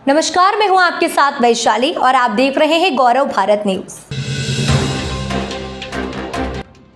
नमस्कार, मैं हूं आपके साथ वैशाली और आप देख रहे हैं गौरव भारत न्यूज।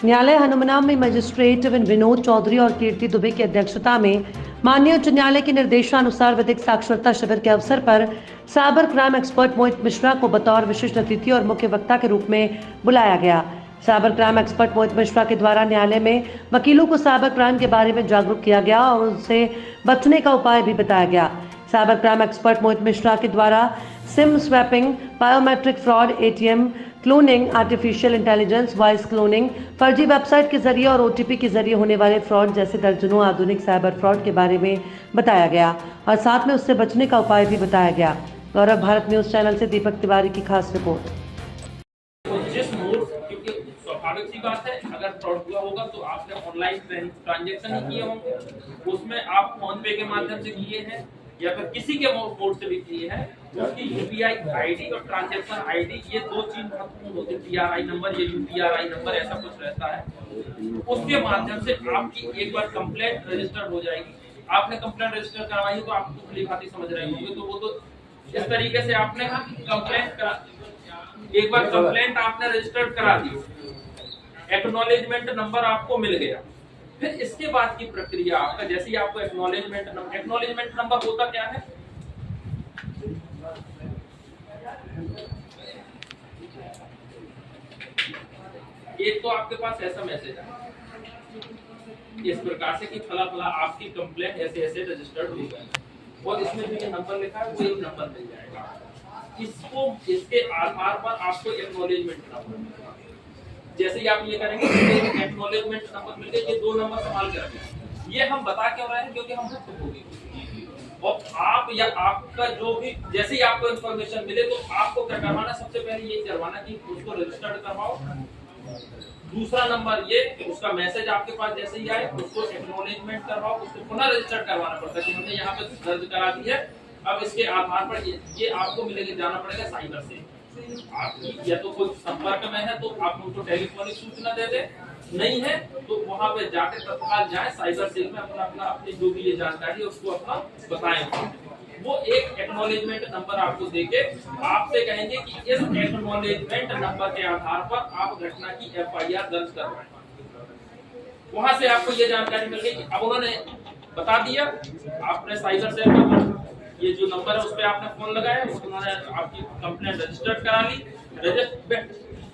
न्यायालय हनुमाना में मजिस्ट्रेट विनोद चौधरी और कीर्ति दुबे की अध्यक्षता में माननीय उच्च न्यायालय के निर्देशानुसार विधिक साक्षरता शिविर के अवसर पर साइबर क्राइम एक्सपर्ट मोहित मिश्रा को बतौर विशिष्ट अतिथि और मुख्य वक्ता के रूप में बुलाया गया। साइबर क्राइम एक्सपर्ट मोहित मिश्रा के द्वारा न्यायालय में वकीलों को साइबर क्राइम के बारे में जागरूक किया गया और उनसे बचने का उपाय भी बताया गया। साइबर क्राइम एक्सपर्ट मोहित मिश्रा के द्वारा SIM swapping, biometric fraud, ATM cloning, artificial intelligence, voice cloning, फर्जी वेबसाइट के जरिए और ओटीपी के जरिए होने वाले फ्रॉड जैसे दर्जनों आधुनिक साइबर फ्रॉड के बारे में बताया गया और साथ में उससे बचने का उपाय भी बताया गया। गौरव भारत न्यूज चैनल से दीपक तिवारी की खास रिपोर्ट। स्वाभाविक सी बात है, अगर फ्रॉड हुआ होगा तो आपने ऑनलाइन ट्रांजैक्शन ही किए होंगे, उसमें आप फोन पे के माध्यम से किए हैं या फिर किसी के मोड से भी किए हैं। उसकी यूपीआई आईडी और ट्रांजैक्शन आईडी, ये दो चीज महत्वपूर्ण होती है। पीआरआई नंबर, ये यूपीआई नंबर ऐसा कुछ रहता है, उसके माध्यम से आपकी एक बार कंप्लेंट रजिस्टर्ड हो जाएगी। आपने कंप्लेंट रजिस्टर करवाई तो आपको भली भांति समझ रहे होंगे, तो वो तो इस तरीके से आपने एक बार कंप्लेंट आपने रजिस्टर्ड करा दी, एक्नॉलेजमेंट नंबर आपको मिल गया। फिर इसके बाद की प्रक्रिया आपका, जैसे ही आपको एक्नॉलेजमेंट नंबर होता क्या है, एक तो आपके पास ऐसा मैसेज है इस प्रकार से कि फला फला आपकी कंप्लेंट ऐसे ऐसे रजिस्टर्ड हो गई और इसमें जो ये नंबर लिखा है वो एक नंबर मिल जाएगा। इसको, इसके आधार पर आपको एक्नॉलेजमेंट नंबर, जैसे ही आप ये करेंगे एक्नॉलेजमेंट नंबर मिल गया, ये दो नंबर संभाल के रखें। ये हम बता क्यों रहे हैं, क्योंकि हम खुद होंगे और आप या आपका जो भी, जैसे ही आपको इन्फॉर्मेशन मिले तो आपको क्या करवाना, सबसे पहले ये करवाना कि उसको रजिस्टर्ड करवाओ। दूसरा नंबर ये, उसका मैसेज आपके पास जैसे ही आए उसको एक्नॉलेजमेंट करवाओ, उसको पुनः रजिस्टर्ड करवाना पड़ता है कि हमने यहाँ पे दर्ज करा दी है। अब इसके आधार पर ये आपको मिलेगा, जाना पड़ेगा साइबर से। आपकी या तो कोई संपर्क में है तो आप उनको टेलीफोनिक सूचना दे दे, नहीं है तो वहां पे जाकर तत्काल जाए साइबर सेल में, अपनी जो भी ये जानकारी है उसको अपना बताएं। वो एक एक्नॉलेजमेंट नंबर आपको देके आपसे कहेंगे कि इस एक्नॉलेजमेंट नंबर के आधार पर आप घटना की एफआईआर दर्ज करवाएं। वहां से आपको ये जानकारी मिल गई कि अब उन्होंने बता दिया, आपने साइबर सेल में ये जो नंबर है उस पे आपने फोन लगाया, उन्होंने आपकी कंप्लेंट रजिस्टर्ड करा ली।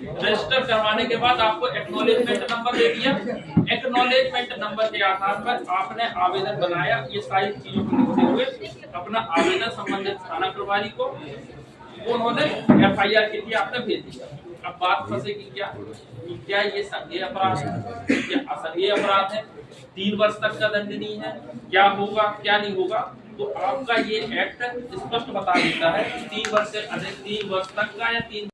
रजिस्टर करवाने के बाद आपको एक्नॉलेजमेंट नंबर दे दिया। एक्नॉलेजमेंट नंबर के आधार पर आपने आवेदन बनाया, ये सारी चीजों को लिखते हुए अपना आवेदन संबंधित थाना प्रभारी को, उन्होंने एफआईआर के लिए आपने भेज दिया। अब बात फंसेगी क्या ये संज्ञेय अपराध है या असंज्ञेय अपराध है, 3 वर्ष तक का दंडनीय है, क्या होगा क्या नहीं होगा। तो आपका ये एक्ट स्पष्ट बता देता है कि 3 वर्ष से अधिक, 3 वर्ष तक का या 3